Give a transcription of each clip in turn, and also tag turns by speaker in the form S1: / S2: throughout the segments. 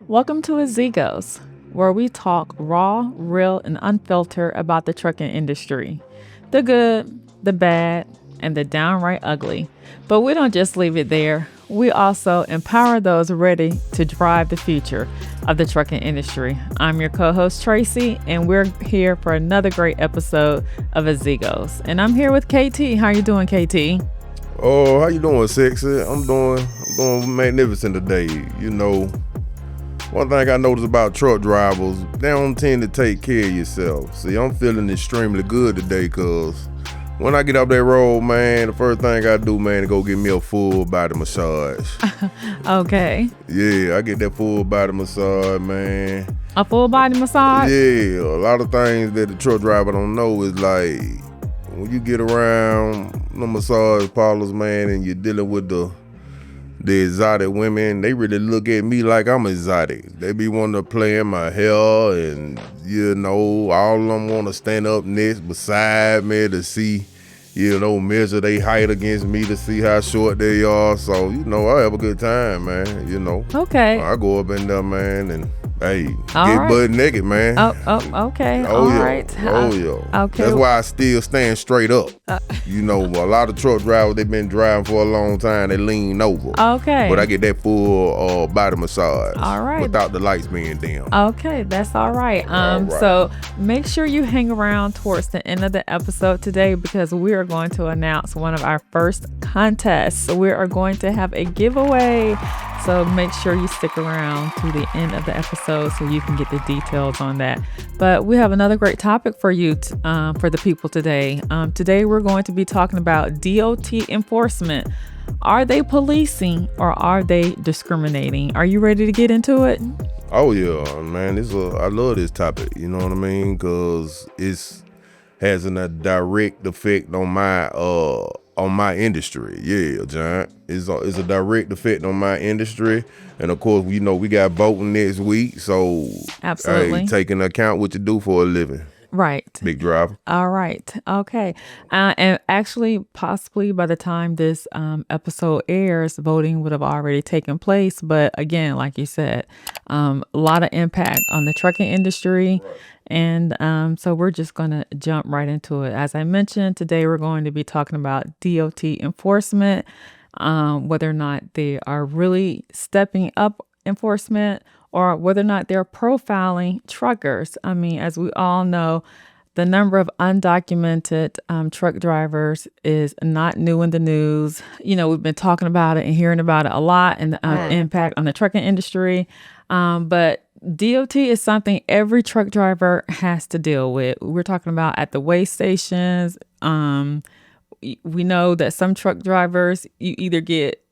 S1: Welcome to Izigos, where we talk raw, real, and unfiltered about the trucking industry. The good, the bad, and the downright ugly. But we don't just leave it there. We also empower those ready to drive the future of the trucking industry. I'm your co-host Tracy, and we're here for another great episode of Izigos. And I'm here with KT. How you doing, KT?
S2: Oh, how you doing, sexy? I'm doing magnificent today. One thing I noticed about truck drivers, they don't tend to take care of yourself. See, I'm feeling extremely good today because when I get up that road, man, the first thing I do, man, is go get me a full body massage.
S1: Okay.
S2: Yeah, I get that full body massage, man.
S1: A full body massage?
S2: Yeah, a lot of things that the truck driver don't know is like, when you get around the massage parlors, man, and you're dealing with the exotic women, they really look at me like I'm exotic. They be wanting to play in my hair, and all of them want to stand up next beside me to see, measure their height against me to see how short they are. So, I have a good time, man,
S1: Okay.
S2: I go up in there, man, and hey,
S1: All
S2: get
S1: right.
S2: butt naked, man.
S1: Okay.
S2: Oh,
S1: All
S2: yeah.
S1: right.
S2: Oh, yeah.
S1: Okay.
S2: That's why I still stand straight up. A lot of truck drivers, they've been driving for a long time, they lean over.
S1: Okay.
S2: But I get that full body massage.
S1: All right.
S2: Without the lights being dim.
S1: Okay, that's all right.
S2: All right.
S1: So make sure you hang around towards the end of the episode today because we are going to announce one of our first contests. So we are going to have a giveaway. So make sure you stick around to the end of the episode so you can get the details on that. But we have another great topic for you, for the people today. Today we're going to be talking about DOT enforcement. Are they policing or are they discriminating? Are you ready to get into it?
S2: Oh yeah, man. I love this topic. You know what I mean? Because it's has a direct effect on my industry. Yeah, John. It's a direct effect on my industry, and of course, we got voting next week, so
S1: Absolutely.
S2: hey, take into account what you do for a living.
S1: Right.
S2: Big driver.
S1: All right. Okay. And actually, possibly by the time this episode airs, voting would have already taken place. But again, like you said, a lot of impact on the trucking industry. Right. And so we're just going to jump right into it. As I mentioned, today we're going to be talking about DOT enforcement, whether or not they are really stepping up enforcement or whether or not they're profiling truckers. I mean, as we all know, the number of undocumented truck drivers is not new in the news. We've been talking about it and hearing about it a lot and the impact on the trucking industry. But DOT is something every truck driver has to deal with. We're talking about at the weigh stations. We know that some truck drivers, you either get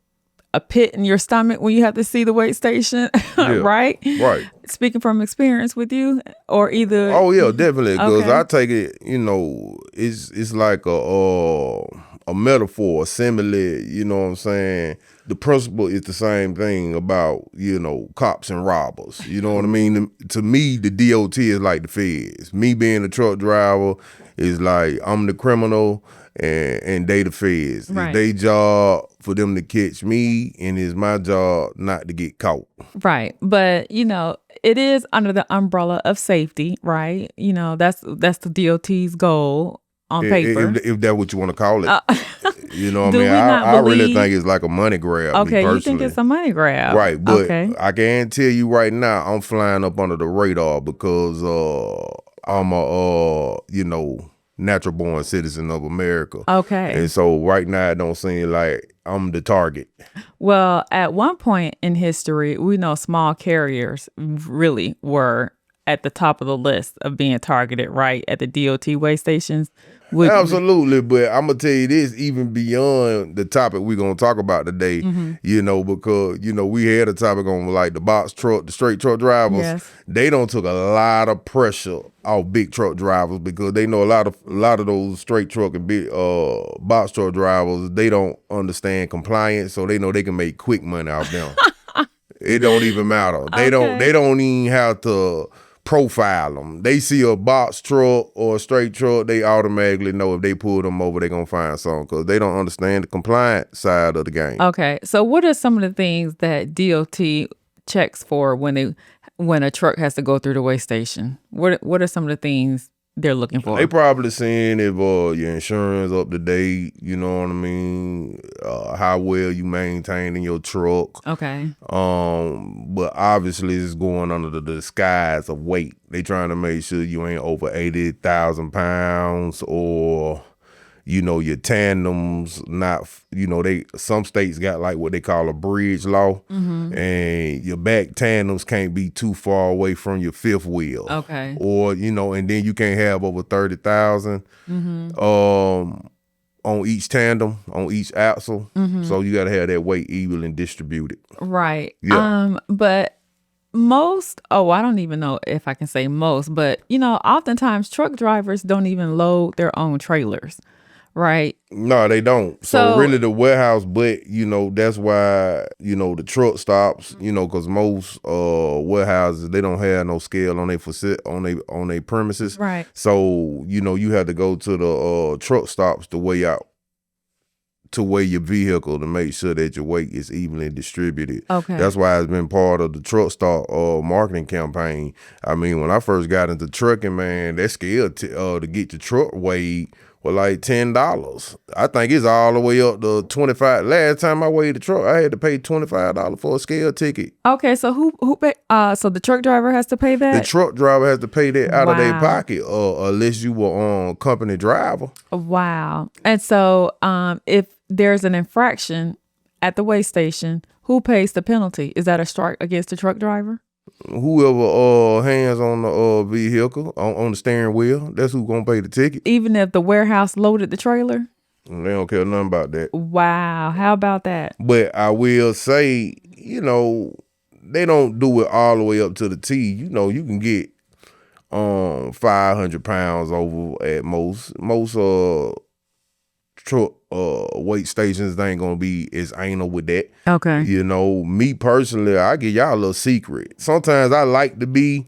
S1: a pit in your stomach when you have to see the weigh station,
S2: Yeah,
S1: right?
S2: Right.
S1: Speaking from experience with you, or either.
S2: Oh yeah, definitely. Because
S1: Okay.
S2: I take it, it's like a metaphor, a simile. You know what I'm saying? The principle is the same thing about cops and robbers. You know what I mean? To me, the DOT is like the feds. Me being a truck driver is like I'm the criminal. And they the feds.
S1: Right.
S2: It's their job for them to catch me, and it's my job not to get caught.
S1: Right. But, it is under the umbrella of safety, right? That's the DOT's goal on paper.
S2: If that's what you want to call it. You know what I
S1: Do
S2: mean?
S1: we not
S2: I really
S1: believe-
S2: think it's like a money grab.
S1: Okay,
S2: me
S1: you
S2: personally.
S1: think it's a money grab.
S2: Right, but
S1: Okay.
S2: I can tell you right now, I'm flying up under the radar because I'm a natural born citizen of America.
S1: Okay.
S2: And so right now it don't seem like I'm the target.
S1: Well, at one point in history, we know small carriers really were at the top of the list of being targeted, right? At the DOT weigh stations.
S2: Absolutely, but I'm gonna tell you this, even beyond the topic we're gonna talk about today, because we had a topic on like the box truck, the straight truck drivers.
S1: Yes.
S2: They don't took a lot of pressure off big truck drivers because they know a lot of those straight truck and big box truck drivers, they don't understand compliance, so they know they can make quick money off them. It don't even matter. They don't even have to profile them. They see a box truck or a straight truck, they automatically know if they pull them over, they're going to find something because they don't understand the compliance side of the game.
S1: Okay. So what are some of the things that DOT checks for when a truck has to go through the weigh station? What are some of the things they're looking
S2: They
S1: for?
S2: probably seeing if your insurance up to date, you know what I mean, how well you maintaining your truck.
S1: Okay.
S2: But obviously it's going under the disguise of weight. They trying to make sure you ain't over 80,000 pounds, or your tandems not, some states got like what they call a bridge law, and your back tandems can't be too far away from your fifth wheel.
S1: Okay.
S2: Or, and then you can't have over 30,000 on each tandem, on each axle. So you got to have that weight even and distributed.
S1: Right.
S2: Yeah.
S1: But I don't even know if I can say most, but oftentimes truck drivers don't even load their own trailers. Right.
S2: No, they don't. So really the warehouse, but that's why, the truck stops, because most warehouses, they don't have no scale on their premises.
S1: Right.
S2: So, you have to go to the truck stops to weigh your vehicle to make sure that your weight is evenly distributed.
S1: Okay.
S2: That's why it's been part of the truck stop marketing campaign. I mean, when I first got into trucking, man, that scale to get your truck weighed was like $10. I think it's all the way up to $25. Last time I weighed the truck, I had to pay $25 for a scale ticket.
S1: Okay, so who pay? So the truck driver has to pay that?
S2: The truck driver has to pay that out of their pocket, unless you were on company driver.
S1: Wow. And so, if there's an infraction at the weigh station, who pays the penalty? Is that a strike against the truck driver?
S2: Whoever hands on the vehicle, on the steering wheel, that's who gonna pay the ticket.
S1: Even if the warehouse loaded the trailer?
S2: They don't care nothing about that.
S1: Wow. How about that?
S2: But I will say, they don't do it all the way up to the T. You can get 500 pounds over at most truck weight stations. They ain't gonna be as anal with that.
S1: Okay.
S2: Me personally, I give y'all a little secret. Sometimes I like to be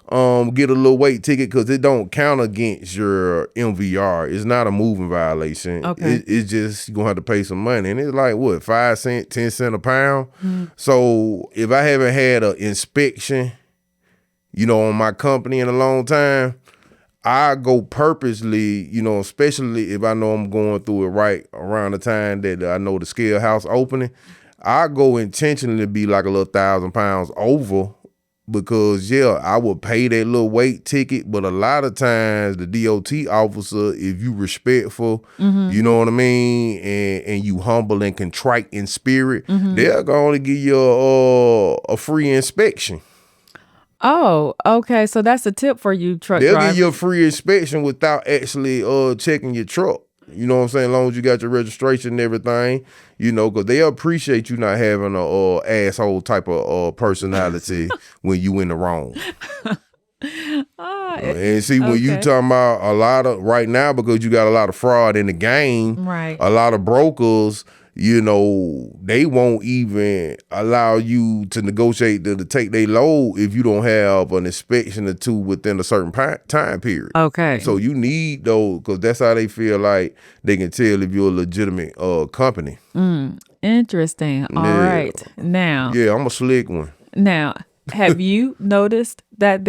S2: get a little weight ticket because it don't count against your MVR. It's not a moving violation.
S1: Okay.
S2: It's just you're gonna have to pay some money, and it's like what, 5 cents, 10 cents a pound. So if I haven't had an inspection, on my company in a long time, I go purposely, especially if I know I'm going through it right around the time that I know the scale house opening, I go intentionally be like a little 1,000 pounds over, because I would pay that little weight ticket. But a lot of times the DOT officer, if you respectful, you know what I mean, and you humble and contrite in spirit, they're going to give you a free inspection.
S1: Oh, okay. So that's a tip for you, truck
S2: They'll
S1: drivers.
S2: give you a free inspection without actually checking your truck. You know what I'm saying? As long as you got your registration and everything, because they appreciate you not having a asshole type of personality when you in the wrong. And see, when you talking about a lot of right now, because you got a lot of fraud in the game,
S1: right?
S2: A lot of brokers, they won't even allow you to negotiate to take their load if you don't have an inspection or two within a certain time period.
S1: Okay.
S2: So you need those, because that's how they feel like they can tell if you're a legitimate company.
S1: Interesting. All right. Now.
S2: Yeah, I'm a slick one.
S1: Now, have you noticed that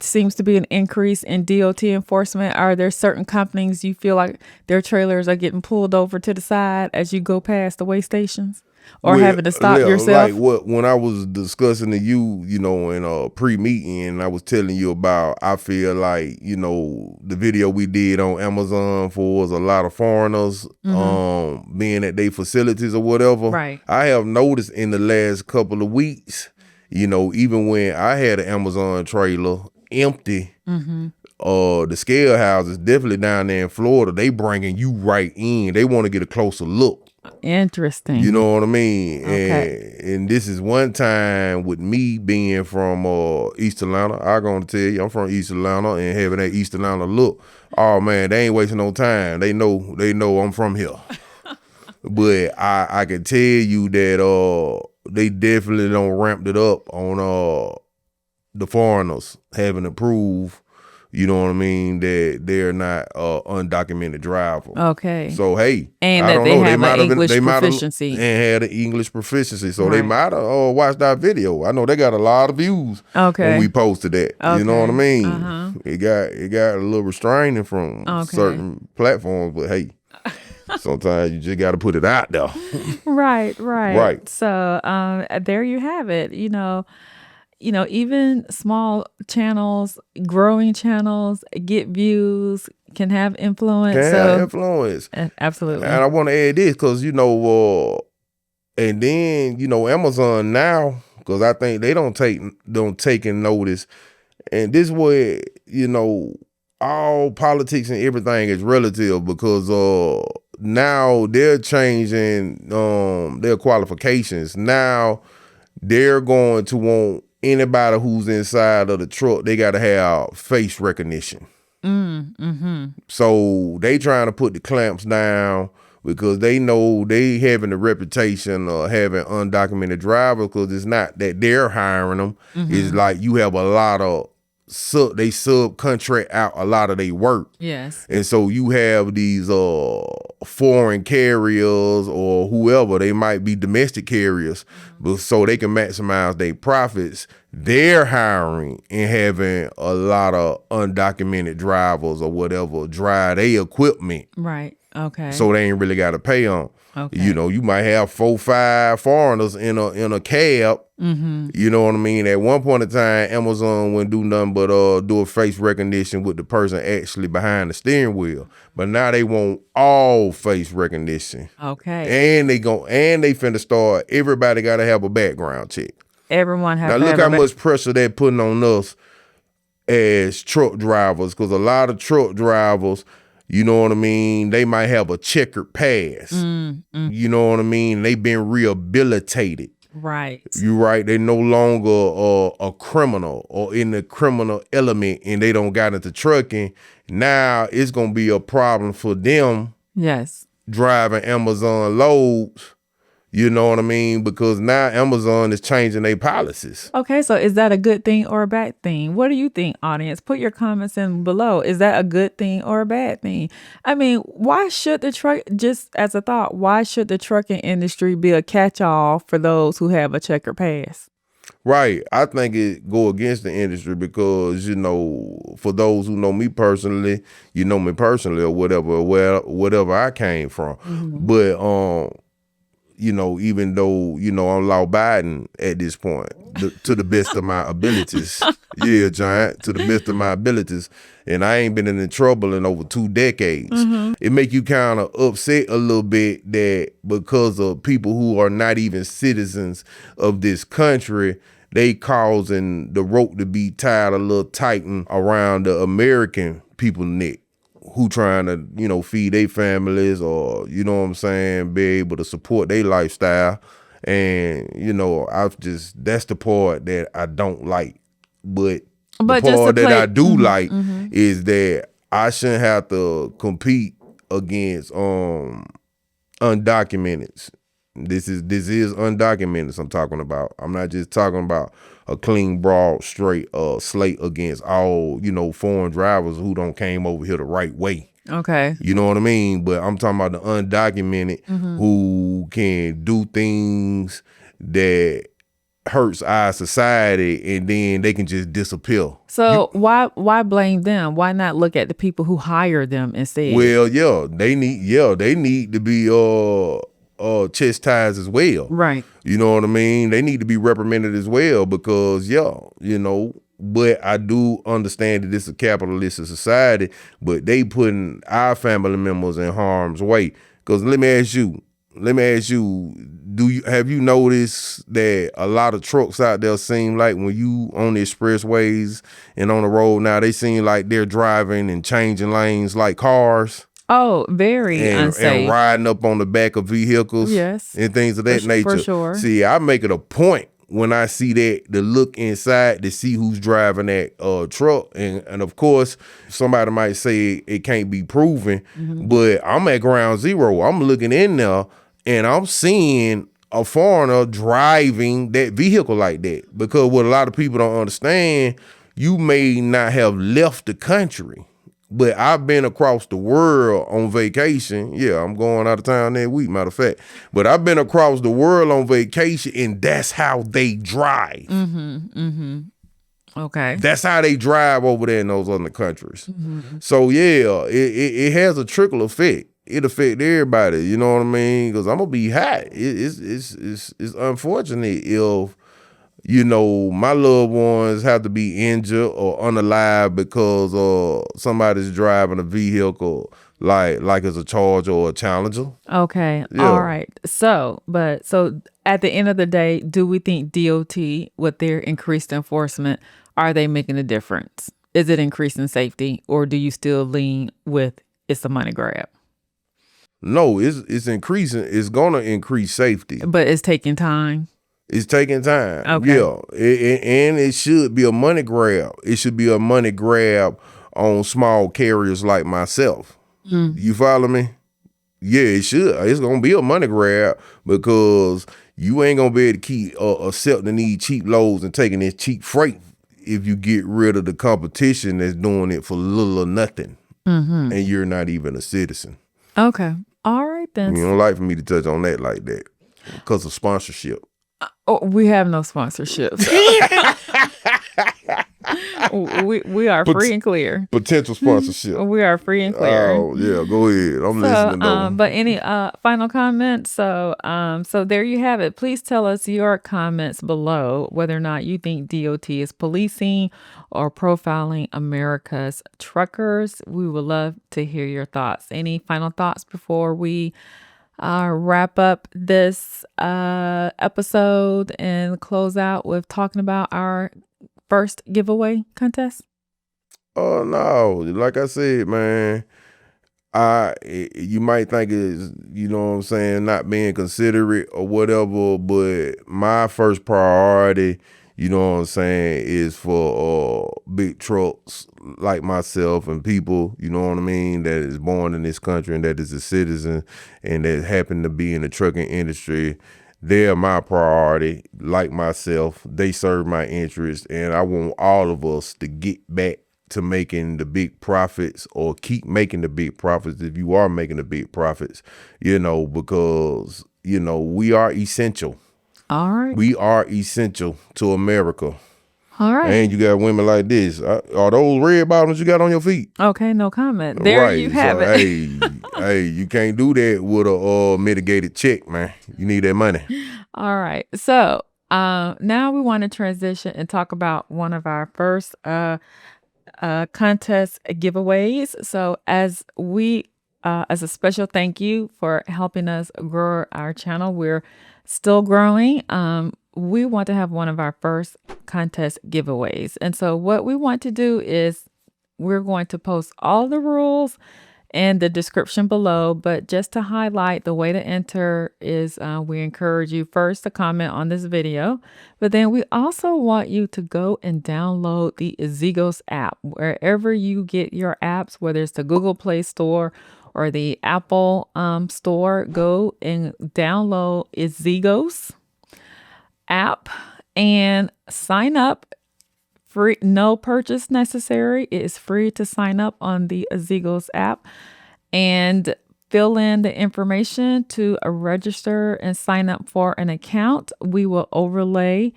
S1: seems to be an increase in DOT enforcement? Are there certain companies you feel like their trailers are getting pulled over to the side as you go past the weigh stations, or having to stop yourself?
S2: Like when I was discussing to you, in a pre-meeting, I was telling you about, I feel like, the video we did on Amazon for a lot of foreigners being at their facilities or whatever.
S1: Right.
S2: I have noticed in the last couple of weeks, even when I had an Amazon trailer empty, the scale houses definitely down there in Florida, they bringing you right in. They want to get a closer look.
S1: Interesting.
S2: You know what I mean?
S1: Okay.
S2: And this is one time with me being from East Atlanta. I'm going to tell you, I'm from East Atlanta, and having that East Atlanta look. Oh man, they ain't wasting no time. They know I'm from here. But I can tell you that they definitely don't ramped it up on the foreigners having to prove, you know what I mean, that they're not undocumented driver.
S1: Okay.
S2: So hey,
S1: And
S2: I
S1: that
S2: don't
S1: they
S2: know.
S1: have an English
S2: They might have
S1: proficiency.
S2: and had an English proficiency. So they
S1: Right.
S2: might have watched our video. I know they got a lot of views when we
S1: Okay.
S2: posted that. You know what I
S1: Okay.
S2: mean?
S1: Uh-huh.
S2: It got a little restraining from
S1: Okay.
S2: certain platforms, but hey, sometimes you just got to put it out there.
S1: Right.
S2: Right.
S1: So there you have it. Even small channels, growing channels get views, can have influence.
S2: Can have influence.
S1: Absolutely.
S2: And I want to add this because, and then, Amazon now, because I think they don't take in notice. And this way, all politics and everything is relative because now they're changing their qualifications. Now they're going to want anybody who's inside of the truck, they got to have face recognition. So they trying to put the clamps down because they know they having a reputation of having undocumented drivers because it's not that they're hiring them. It's like you have a lot of they subcontract out a lot of their work.
S1: Yes.
S2: And so you have these foreign carriers or whoever, they might be domestic carriers, but so they can maximize their profits. They're hiring and having a lot of undocumented drivers or whatever drive their equipment.
S1: Right. Okay.
S2: So they ain't really got to pay them.
S1: Okay.
S2: You might have 4, 5 foreigners in a cab. You know what I mean? At one point in time, Amazon wouldn't do nothing but do a face recognition with the person actually behind the steering wheel. But now they want all face recognition.
S1: Okay.
S2: And they finna start. Everybody got to have a background check.
S1: Everyone has.
S2: Now look how much pressure they're putting on us as truck drivers, because a lot of truck drivers, you know what I mean, they might have a checkered past. You know what I mean? They've been rehabilitated.
S1: Right.
S2: You're right. They no longer a criminal or in the criminal element, and they don't got into trucking. Now it's gonna be a problem for them.
S1: Yes.
S2: Driving Amazon loads. You know what I mean? Because now Amazon is changing their policies.
S1: Okay, so is that a good thing or a bad thing? What do you think, audience? Put your comments in below. Is that a good thing or a bad thing? I mean, why should just as a thought, why should the trucking industry be a catch-all for those who have a checkered past?
S2: Right. I think it go against the industry because, for those who know me personally, or whatever I came from. But, even though, I'm law abiding at this point, to the best of my abilities. Yeah, Giant, to the best of my abilities. And I ain't been in trouble in over 2 decades. It make you kind of upset a little bit that because of people who are not even citizens of this country, they causing the rope to be tied a little tighten around the American people's neck, who trying to, feed their families or, you know what I'm saying, be able to support their lifestyle. And, that's the part that I don't like. But the part that I do like is that I shouldn't have to compete against undocumented. This is undocumented I'm talking about. I'm not just talking about a clean, broad, straight slate against all, foreign drivers who don't came over here the right way.
S1: Okay.
S2: You know what I mean? But I'm talking about the undocumented who can do things that hurts our society and then they can just disappear.
S1: So why blame them? Why not look at the people who hire them instead?
S2: Well, they need to be chastised as well.
S1: Right.
S2: You know what I mean? They need to be reprimanded as well because, but I do understand that this is a capitalistic society, but they putting our family members in harm's way. Because let me ask you, have you noticed that a lot of trucks out there seem like when you on the expressways and on the road now, they seem like they're driving and changing lanes like cars?
S1: Oh, very unsafe.
S2: And riding up on the back of vehicles.
S1: Yes.
S2: And things of that nature.
S1: For sure.
S2: See, I make it a point when I see that to look inside to see who's driving that truck. And of course, somebody might say it can't be proven, but I'm at ground zero. I'm looking in there and I'm seeing a foreigner driving that vehicle like that. Because what a lot of people don't understand, you may not have left the country, but I've been across the world on vacation. Yeah, I'm going out of town that week, matter of fact. But I've been across the world on vacation, and that's how they drive.
S1: Okay.
S2: That's how they drive over there in those other countries. So yeah, it has a trickle effect. It affect everybody. You know what I mean? Because I'm gonna be hot. It's unfortunate if my loved ones have to be injured or unalive because somebody's driving a vehicle like it's a Charger or a Challenger.
S1: Okay.
S2: Yeah.
S1: All right. So at the end of the day, do we think DOT with their increased enforcement, are they making a difference? Is it increasing safety, or do you still lean with it's a money grab?
S2: No, it's increasing. It's gonna increase safety.
S1: But it's taking time.
S2: It's taking time.
S1: Okay.
S2: Yeah. And it should be a money grab. It should be a money grab on small carriers like myself. You follow me? Yeah, it should. It's gonna be a money grab because you ain't gonna be able to keep accepting these cheap loads and taking this cheap freight if you get rid of the competition that's doing it for little or nothing, and you're not even a citizen.
S1: Okay. All right then.
S2: You don't like for me to touch on that like that because of sponsorship.
S1: Oh, we have no sponsorships. we are free and clear.
S2: Potential sponsorship.
S1: We are free and clear.
S2: Oh yeah, go ahead. I'm listening though.
S1: But any final comments? So there you have it. Please tell us your comments below whether or not you think DOT is policing or profiling America's truckers. We would love to hear your thoughts. Any final thoughts before we wrap up this episode and close out with talking about our first giveaway contest?
S2: Oh no, like I said, man, you might think it's, not being considerate or whatever, but my first priority, is for big trucks like myself and people, that is born in this country and that is a citizen and that happen to be in the trucking industry. They're my priority, like myself. They serve my interest, and I want all of us to get back to making the big profits or keep making the big profits if you are making the big profits, because, we are essential.
S1: All right.
S2: We are essential to America.
S1: All right.
S2: And you got women like this. Are those red bottoms you got on your feet?
S1: Okay, no comment. There you have it.
S2: Hey, you can't do that with a mitigated check, man. You need that money.
S1: All right. So now we want to transition and talk about one of our first contest giveaways. So as a special thank you for helping us grow our channel, we're still growing. We want to have one of our first contest giveaways. And so what we want to do is we're going to post all the rules in the description below, but just to highlight, the way to enter is we encourage you first to comment on this video, but then we also want you to go and download the Izigos app wherever you get your apps, whether it's the Google Play Store or the Apple Store. Go and download Izigos app and sign up. Free, no purchase necessary. It is free to sign up on the Izigos app and fill in the information to register and sign up for an account. We will overlay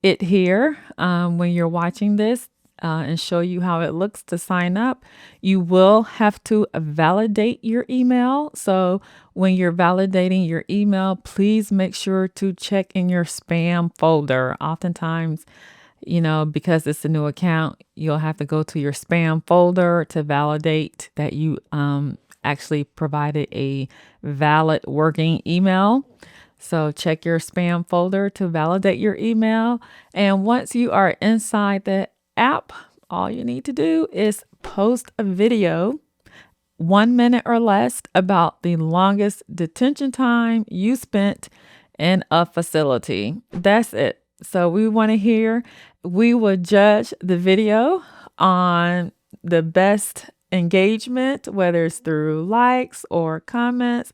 S1: it here when you're watching this and show you how it looks to sign up. You will have to validate your email. So when you're validating your email, please make sure to check in your spam folder. Oftentimes, because it's a new account, you'll have to go to your spam folder to validate that you actually provided a valid working email. So check your spam folder to validate your email. And once you are inside the app, all you need to do is post a video, 1 minute or less, about the longest detention time you spent in a facility. That's it. So we want to hear. We will judge the video on the best engagement, whether it's through likes or comments,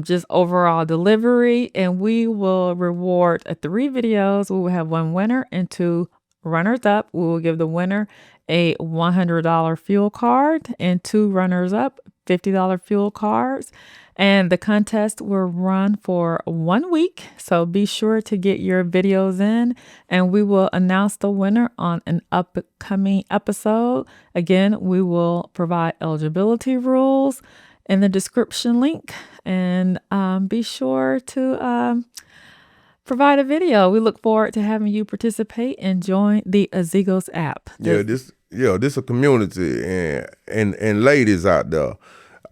S1: just overall delivery, and we will reward 3 videos. We will have 1 winner and 2 runners up, we will give the winner a $100 fuel card, and 2 runners up $50 fuel cards. And the contest will run for 1 week. So be sure to get your videos in, and we will announce the winner on an upcoming episode. Again, we will provide eligibility rules in the description link, and be sure to provide a video. We look forward to having you participate and join the Izigos app.
S2: This a community, and ladies out there,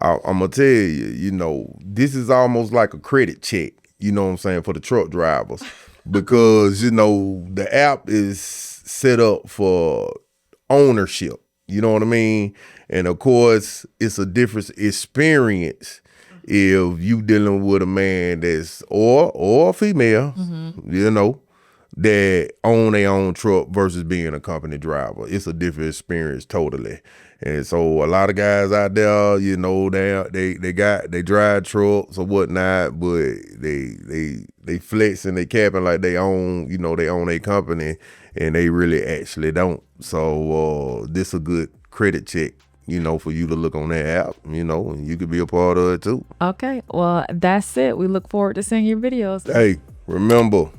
S2: I'm gonna tell you, this is almost like a credit check, you know what I'm saying, for the truck drivers, because the app is set up for ownership, you know what I mean, and of course it's a different experience if you dealing with a man that's or a female, that own their own truck versus being a company driver. It's a different experience totally. And so a lot of guys out there, they drive trucks or whatnot, but they flex and they capping like they own, they own a company, and they really actually don't. So this a good credit check, for you to look on that app, and you could be a part of it too.
S1: Okay, well, that's it. We look forward to seeing your videos.
S2: Hey, remember,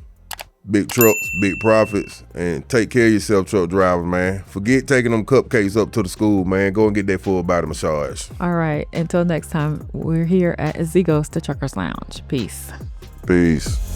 S2: big trucks, big profits, and take care of yourself, truck driver, man. Forget taking them cupcakes up to the school, man. Go and get that full body massage.
S1: All right, until next time, we're here at Izigos, the Truckers Lounge. Peace.
S2: Peace.